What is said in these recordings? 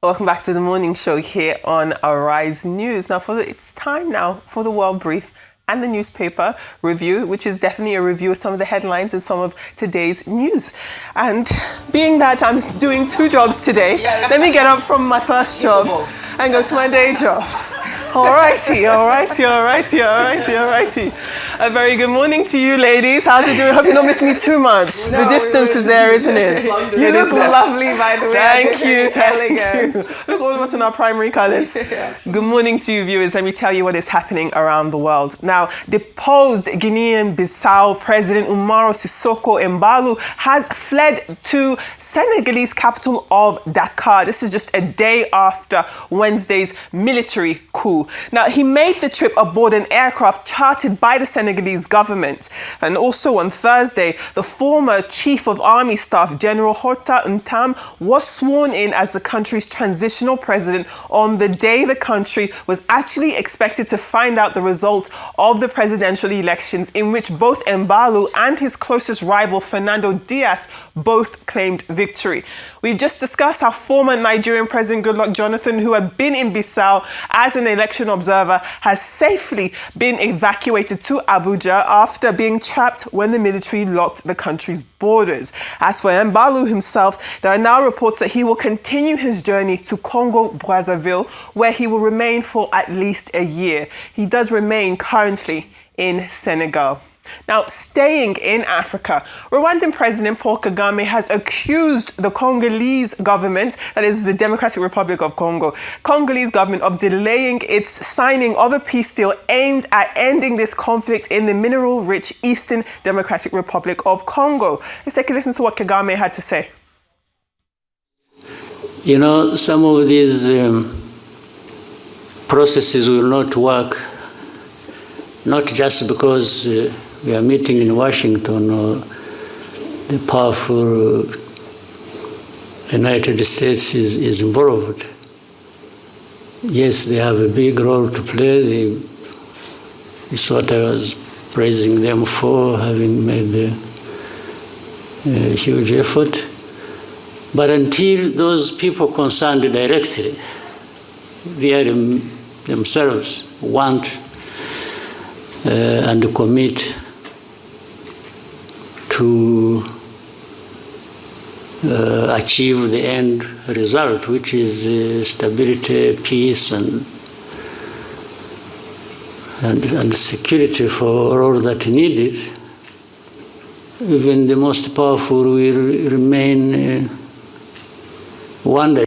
Welcome back to the morning show here on Arise News. Now, it's time now for the World Brief and the newspaper review, which is definitely a review of some of the headlines and some of today's news. And being that I'm doing two jobs today, let me get up from my first job and go to my day job. Alrighty. A very good morning to you, ladies. How's it doing? Hope you don't miss me too much. No, the distance is there, isn't it? You look lovely, by the way. Thank you. Look, all of us in our primary colours. Yes. Good morning to you, viewers. Let me tell you what is happening around the world. Now, deposed Guinea-Bissau President Umaro Sissoko Embalo has fled to Senegalese capital of Dakar. This is just a day after Wednesday's military coup. Now, he made the trip aboard an aircraft chartered by the Senegalese government. And also on Thursday, the former Chief of Army Staff, General Horta Ntam, was sworn in as the country's transitional president on the day the country was actually expected to find out the result of the presidential elections, in which both Embalo and his closest rival, Fernando Diaz, both claimed victory. We just discussed how former Nigerian President Goodluck Jonathan, who had been in Bissau as an election observer, has safely been evacuated to Abuja after being trapped when the military locked the country's borders. As for Embalo himself, there are now reports that he will continue his journey to Congo-Brazzaville, where he will remain for at least a year. He does remain currently in Senegal. Now, staying in Africa, Rwandan President Paul Kagame has accused the Congolese government, that is the Democratic Republic of Congo, Congolese government, of delaying its signing of a peace deal aimed at ending this conflict in the mineral-rich Eastern Democratic Republic of Congo. Let's take a listen to what Kagame had to say. You know, some of these processes will not work, not just because we are meeting in Washington or the powerful United States is involved. Yes, they have a big role to play. It's what I was praising them for, having made a huge effort. But until those people concerned directly, they themselves want and commit to achieve the end result, which is stability, peace, and security for all that needed. Even the most powerful will remain wondering.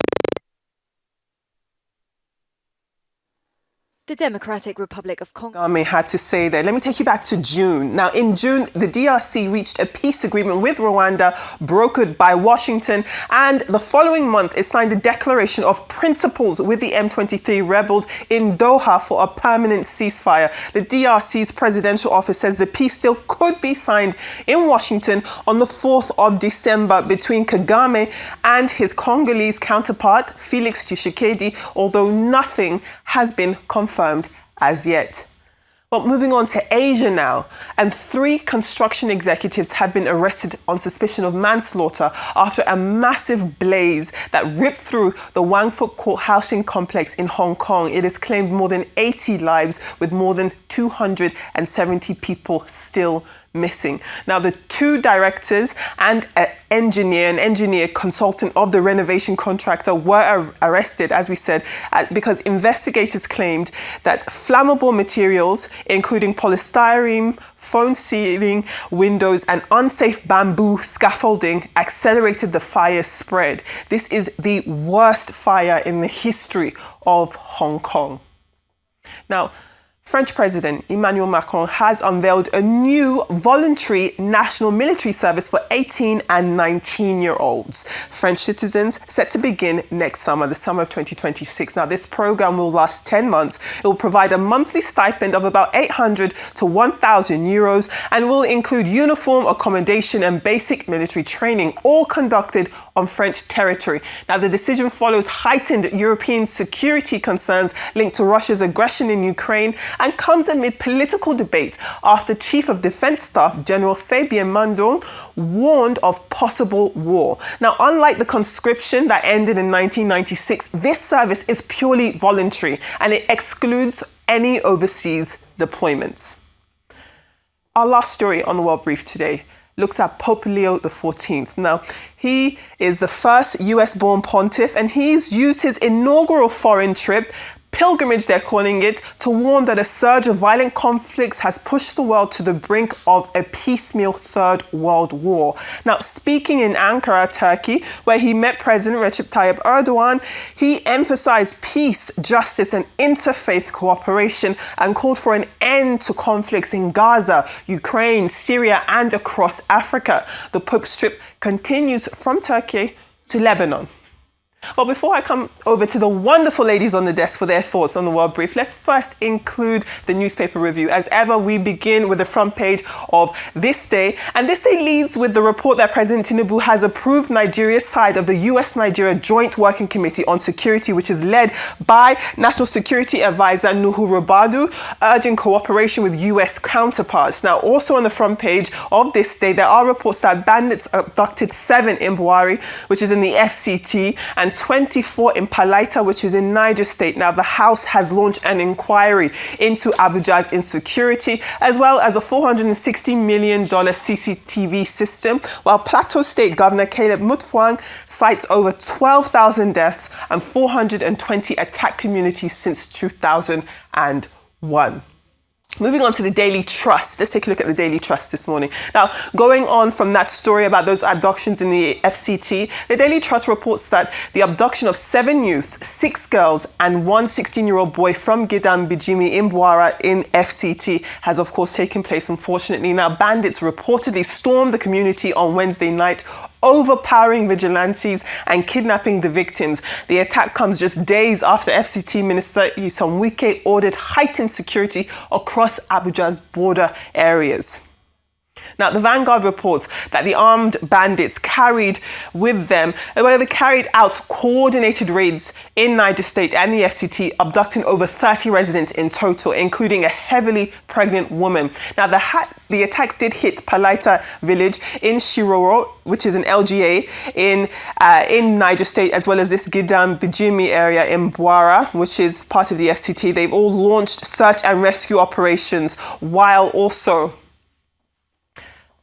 The Democratic Republic of Congo. Kagame had to say that. Let me take you back to June. Now, in June, the DRC reached a peace agreement with Rwanda, brokered by Washington, and the following month, it signed a declaration of principles with the M23 rebels in Doha for a permanent ceasefire. The DRC's presidential office says the peace deal could be signed in Washington on the 4th of December between Kagame and his Congolese counterpart, Felix Tshisekedi, although nothing has been confirmed as yet. But moving on to Asia now, and 3 construction executives have been arrested on suspicion of manslaughter after a massive blaze that ripped through the Wang Fuk Court housing complex in Hong Kong. It has claimed more than 80 lives, with more than 270 people still missing. Now, the 2 directors and an engineer consultant of the renovation contractor were arrested, as we said, because investigators claimed that flammable materials, including polystyrene, foam ceiling windows, and unsafe bamboo scaffolding, accelerated the fire's spread. This is the worst fire in the history of Hong Kong. Now, French President Emmanuel Macron has unveiled a new voluntary national military service for 18 and 19-year-olds. French citizens set to begin next summer, the summer of 2026. Now, this program will last 10 months. It will provide a monthly stipend of about 800 to 1,000 euros and will include uniform, accommodation, and basic military training, all conducted on French territory. Now, the decision follows heightened European security concerns linked to Russia's aggression in Ukraine and comes amid political debate after Chief of Defense Staff General Fabien Mandon warned of possible war. Now, unlike the conscription that ended in 1996, this service is purely voluntary and it excludes any overseas deployments. Our last story on the World Brief today looks at Pope Leo XIV. Now, he is the first US-born pontiff, and he's used his inaugural foreign trip, pilgrimage they're calling it, to warn that a surge of violent conflicts has pushed the world to the brink of a piecemeal Third World War. Now, speaking in Ankara, Turkey, where he met President Recep Tayyip Erdogan, he emphasized peace, justice, and interfaith cooperation and called for an end to conflicts in Gaza, Ukraine, Syria, and across Africa. The Pope's trip continues from Turkey to Lebanon. Well, before I come over to the wonderful ladies on the desk for their thoughts on the World Brief, let's first include the newspaper review. As ever, we begin with the front page of This Day. And This Day leads with the report that President Tinubu has approved Nigeria's side of the US-Nigeria Joint Working Committee on Security, which is led by National Security Advisor Nuhu Ribadu, urging cooperation with US counterparts. Now, also on the front page of This Day, there are reports that bandits abducted 7 in Buhari, which is in the FCT, and 24 in Palaita, which is in Niger State. Now, the House has launched an inquiry into Abuja's insecurity, as well as a $460 million CCTV system, while Plateau State Governor Caleb Mutfwang cites over 12,000 deaths and 420 attacked communities since 2001. Moving on to the Daily Trust. Let's take a look at the Daily Trust this morning. Now, going on from that story about those abductions in the FCT, the Daily Trust reports that the abduction of 7 youths, 6 girls, and 1 16-year-old boy from Gidam-Bijimi in Bwara in FCT has, of course, taken place, unfortunately. Now, bandits reportedly stormed the community on Wednesday night, overpowering vigilantes and kidnapping the victims. The attack comes just days after FCT Minister Nyesom Wike ordered heightened security across Abuja's border areas. Now, the Vanguard reports that the armed bandits carried out coordinated raids in Niger State and the FCT, abducting over 30 residents in total, including a heavily pregnant woman. Now, the attacks did hit Palaita village in Shiroro, which is an LGA in Niger State, as well as this Gidam-Bijimi area in Bwara, which is part of the FCT. They've all launched search and rescue operations, while also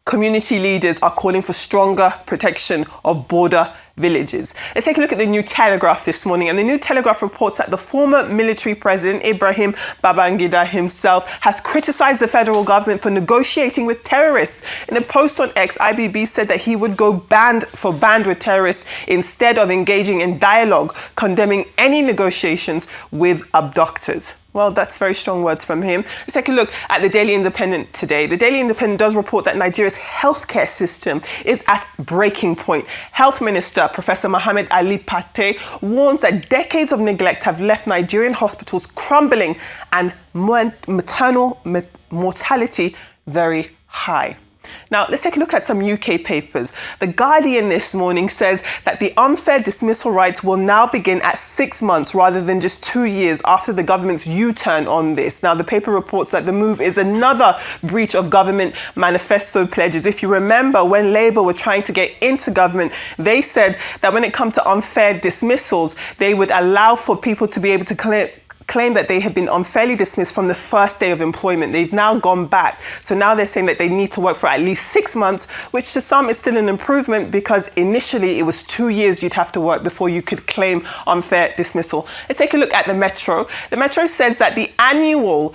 community leaders are calling for stronger protection of border villages. Let's take a look at the New Telegraph this morning. And the New Telegraph reports that the former military president, Ibrahim Babangida himself, has criticized the federal government for negotiating with terrorists. In a post on X, IBB said that he would go band with terrorists instead of engaging in dialogue, condemning any negotiations with abductors. Well, that's very strong words from him. Let's take a look at the Daily Independent today. The Daily Independent does report that Nigeria's healthcare system is at breaking point. Health Minister Professor Mohammed Ali Pate warns that decades of neglect have left Nigerian hospitals crumbling and maternal mortality very high. Now, let's take a look at some UK papers. The Guardian this morning says that the unfair dismissal rights will now begin at 6 months rather than just 2 years after the government's U-turn on this. Now, the paper reports that the move is another breach of government manifesto pledges. If you remember, when Labour were trying to get into government, they said that when it comes to unfair dismissals, they would allow for people to be able to claim that they had been unfairly dismissed from the first day of employment. They've now gone back. So now they're saying that they need to work for at least 6 months, which to some is still an improvement because initially it was 2 years you'd have to work before you could claim unfair dismissal. Let's take a look at the Metro. The Metro says that the annual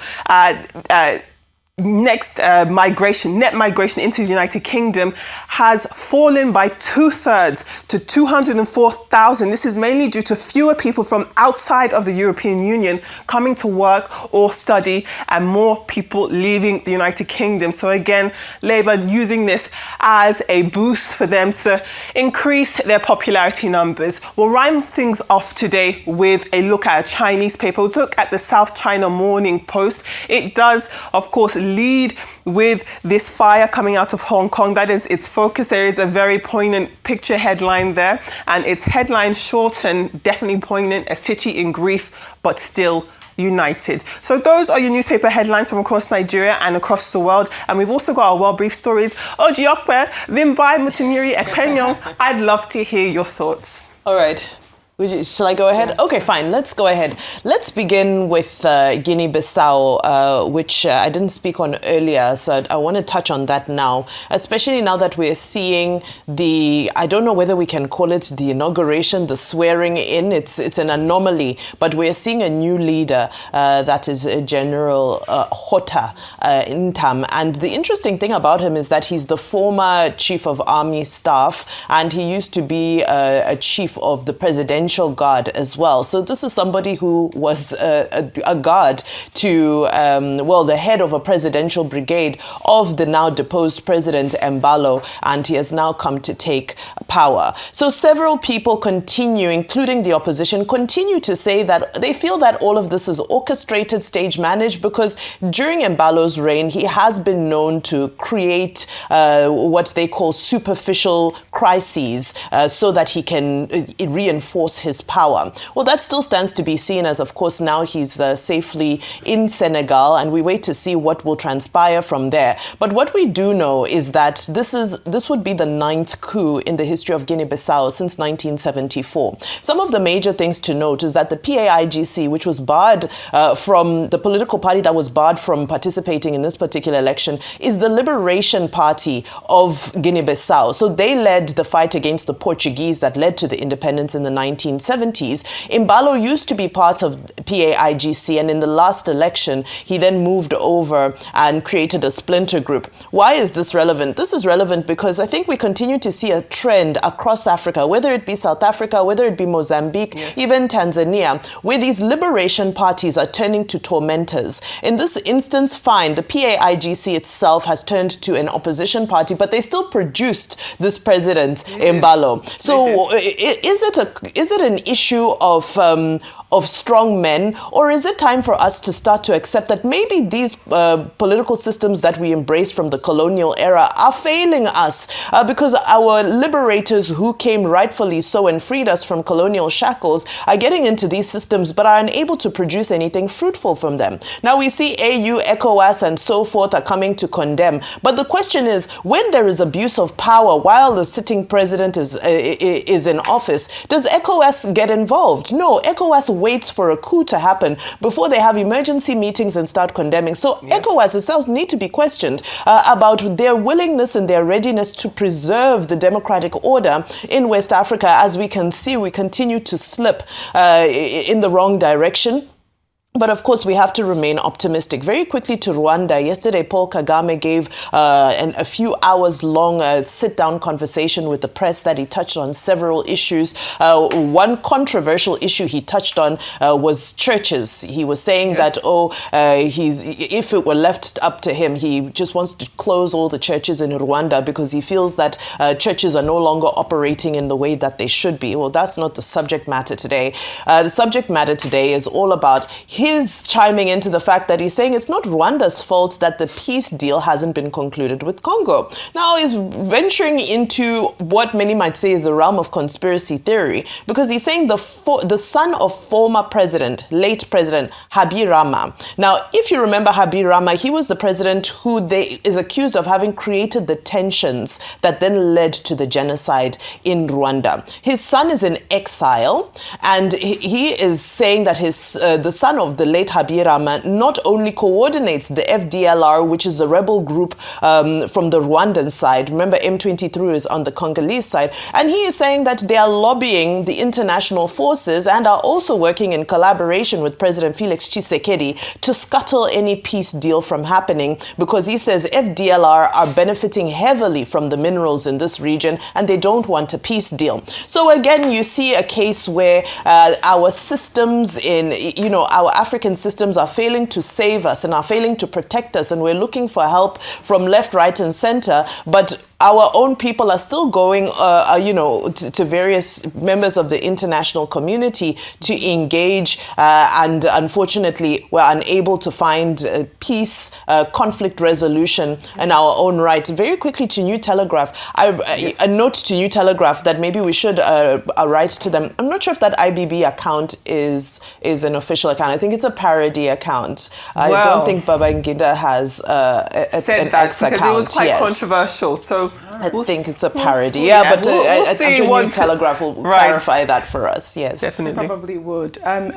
net migration into the United Kingdom has fallen by 2/3 to 204,000. This is mainly due to fewer people from outside of the European Union coming to work or study and more people leaving the United Kingdom. So again, Labour using this as a boost for them to increase their popularity numbers. We'll round things off today with a look at a Chinese paper. We'll look at the South China Morning Post. It does, of course, lead with this fire coming out of Hong Kong. That is its focus. There is a very poignant picture headline there, and its headline short and definitely poignant: a city in grief, but still united. So those are your newspaper headlines from across Nigeria and across the world. And we've also got our well-briefed stories. Ojiokpe, Vimbai Mutiniri Ekpenyo. I'd love to hear your thoughts. All right. Shall I go ahead? Yeah. Okay, fine. Let's go ahead. Let's begin with Guinea-Bissau, which I didn't speak on earlier. So I want to touch on that now, especially now that we're seeing I don't know whether we can call it the inauguration, the swearing in. It's an anomaly, but we're seeing a new leader that is General Hota Intam. And the interesting thing about him is that he's the former chief of army staff, and he used to be a chief of the presidential guard as well. So this is somebody who was a guard to, the head of a presidential brigade of the now deposed president Embalo, and he has now come to take power. So several people continue, including the opposition, continue to say that they feel that all of this is orchestrated, stage managed, because during Embalo's reign, he has been known to create what they call superficial crises so that he can reinforce his power. Well, that still stands to be seen, as of course now he's safely in Senegal, and we wait to see what will transpire from there. But what we do know is that this would be the 9th coup in the history of Guinea-Bissau since 1974. Some of the major things to note is that the PAIGC, which was barred from the political party that was barred from participating in this particular election, is the Liberation Party of Guinea-Bissau. So they led the fight against the Portuguese that led to the independence in the 1970s. Embalo used to be part of PAIGC, and in the last election, he then moved over and created a splinter group. Why is this relevant? This is relevant because I think we continue to see a trend across Africa, whether it be South Africa, whether it be Mozambique, yes, even Tanzania, where these liberation parties are turning to tormentors. In this instance, fine, the PAIGC itself has turned to an opposition party, but they still produced this president, Embalo. So is it an issue of strong men, or is it time for us to start to accept that maybe these political systems that we embraced from the colonial era are failing us because our liberators who came rightfully so and freed us from colonial shackles are getting into these systems but are unable to produce anything fruitful from them. Now we see AU, ECOWAS and so forth are coming to condemn, but the question is, when there is abuse of power while the sitting president is in office, does ECOWAS get involved? No, ECOWAS waits for a coup to happen before they have emergency meetings and start condemning. So yes, ECOWAS itself need to be questioned about their willingness and their readiness to preserve the democratic order in West Africa. As we can see, we continue to slip in the wrong direction. But of course, we have to remain optimistic. Very quickly to Rwanda. Yesterday, Paul Kagame gave a few hours long sit-down conversation with the press that he touched on several issues. One controversial issue he touched on was churches. He was saying yes, that, if it were left up to him, he just wants to close all the churches in Rwanda because he feels that churches are no longer operating in the way that they should be. Well, that's not the subject matter today. The subject matter today is all about his chiming into the fact that he's saying it's not Rwanda's fault that the peace deal hasn't been concluded with Congo. Now he's venturing into what many might say is the realm of conspiracy theory, because he's saying the son of former president, late president Habyarimana. Now, if you remember Habyarimana, he was the president who is accused of having created the tensions that then led to the genocide in Rwanda. His son is in exile, and he is saying that the son of the late Habyarimana not only coordinates the FDLR, which is a rebel group from the Rwandan side. Remember, M23 is on the Congolese side. And he is saying that they are lobbying the international forces and are also working in collaboration with President Felix Tshisekedi to scuttle any peace deal from happening, because he says FDLR are benefiting heavily from the minerals in this region and they don't want a peace deal. So again, you see a case where our systems our African systems are failing to save us and are failing to protect us, and we're looking for help from left, right, and center. But our own people are still going, to various members of the international community to engage, and unfortunately, we're unable to find peace, conflict resolution in our own right. Very quickly to New Telegraph, a note to New Telegraph that maybe we should write to them. I'm not sure if that IBB account is an official account. I think it's a parody account. I don't think Babangida has an X account. Because it was quite controversial. So I think it's a parody. But I'm sure New Telegraph will clarify that for us. Yes, definitely. Probably would. And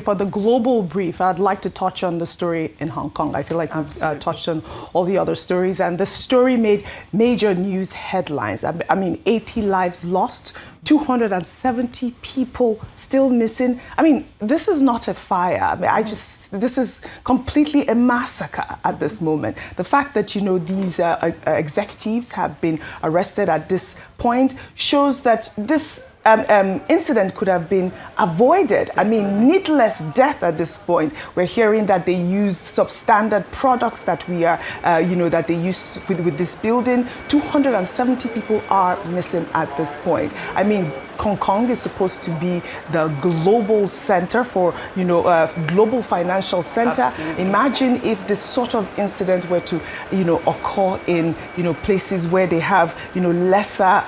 for the global brief, I'd like to touch on the story in Hong Kong. I feel like we've touched on all the other stories, and the story made major news headlines. I mean, 80 lives lost, 270 people still missing. I mean, this is not a fire. I mean, this is completely a massacre at this moment. The fact that, these executives have been arrested at this point shows that this incident could have been avoided. I mean, needless death at this point. We're hearing that they used substandard products that we are, that they use with this building. 270 people are missing at this point. I mean, Hong Kong is supposed to be the global center for, global financial center. Absolutely. Imagine if this sort of incident were to, occur in, places where they have, lesser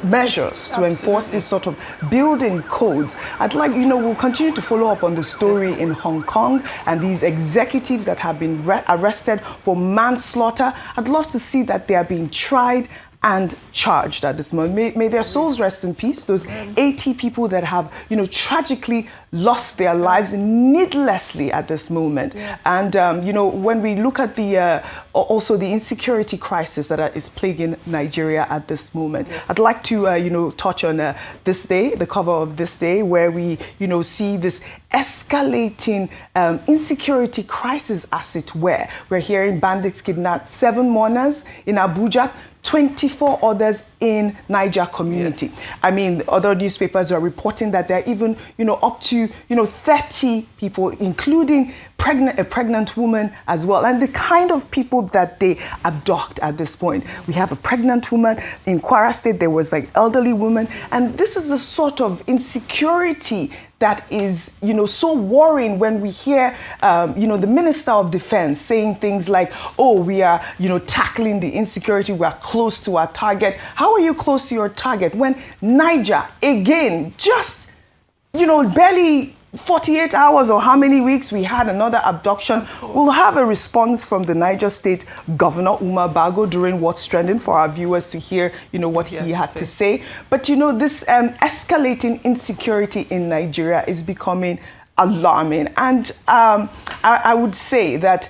measures to enforce this sort of building codes. I'd like, we'll continue to follow up on the story in Hong Kong and these executives that have been arrested for manslaughter. I'd love to see that they are being tried and charged at this moment. May their souls rest in peace. Those 80 people that have, tragically lost their lives needlessly at this moment. Yeah. And, when we look at also the insecurity crisis that is plaguing Nigeria at this moment, yes. I'd like to, touch on this day, the cover of this day, where we, see this escalating insecurity crisis, as it were. We're hearing bandits kidnap 7 mourners in Abuja, 24 others in Niger community. Yes. I mean, other newspapers are reporting that there are even, up to, 30 people, including a pregnant woman as well, and the kind of people that they abduct at this point. We have a pregnant woman in Kwara State. There was elderly woman, and this is the sort of insecurity that is, so worrying when we hear, the Minister of Defense saying things like, oh, we are, tackling the insecurity, we are close to our target. How are you close to your target when Niger, again, just, barely 48 hours or how many weeks we had another abduction? We'll have a response from the Niger State Governor, Umar Bago, during What's Trending for our viewers to hear, what he had to say. But, this escalating insecurity in Nigeria is becoming alarming. And I would say that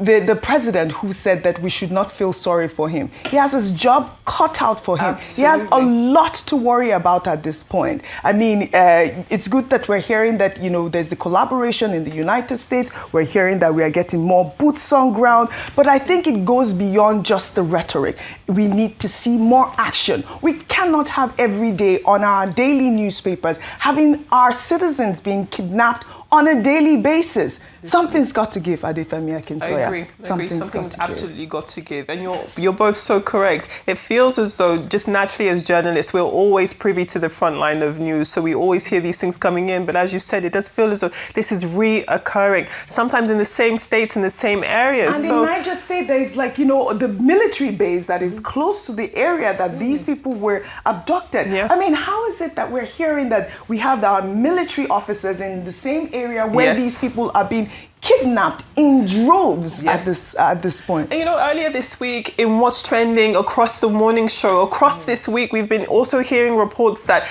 the president who said that we should not feel sorry for him, he has his job cut out for him. Absolutely. He has a lot to worry about at this point. I mean, it's good that we're hearing that, there's the collaboration in the United States. We're hearing that we are getting more boots on ground. But I think it goes beyond just the rhetoric. We need to see more action. We cannot have every day on our daily newspapers having our citizens being kidnapped on a daily basis. Something's got to give, Adefemi Akintoye. I agree. Something's absolutely got to give. And you're both so correct. It feels as though just naturally as journalists, we're always privy to the front line of news. So we always hear these things coming in. But as you said, it does feel as though this is reoccurring, sometimes in the same states, in the same areas. And in Niger State, there's the military base that is close to the area that these people were abducted. Yeah. I mean, how is it that we're hearing that we have our military officers in the same area where these people are being kidnapped in droves at this point? And earlier this week in What's Trending across the morning show, across this week, we've been also hearing reports that,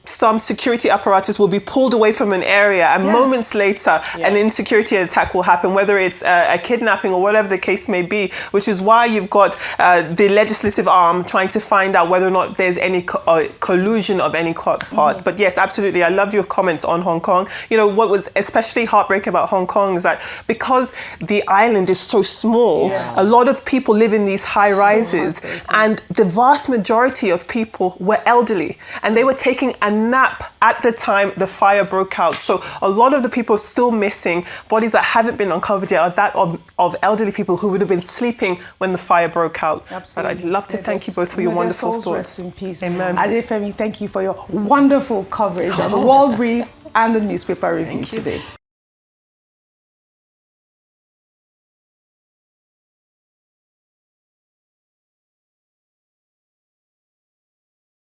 some security apparatus will be pulled away from an area and moments later an insecurity attack will happen, whether it's a kidnapping or whatever the case may be, which is why you've got the legislative arm trying to find out whether or not there's any collusion of any part. But yes, absolutely. I loved your comments on Hong Kong. What was especially heartbreaking about Hong Kong Kong is that because the island is so small, a lot of people live in these high rises, and the vast majority of people were elderly, and they were taking a nap at the time the fire broke out. So a lot of the people still missing, bodies that haven't been uncovered yet, are that of elderly people who would have been sleeping when the fire broke out. But I'd love to thank you both for your wonderful thoughts. Rest in peace. Amen. Adefemi, thank you for your wonderful coverage on the World Brief and the newspaper review today.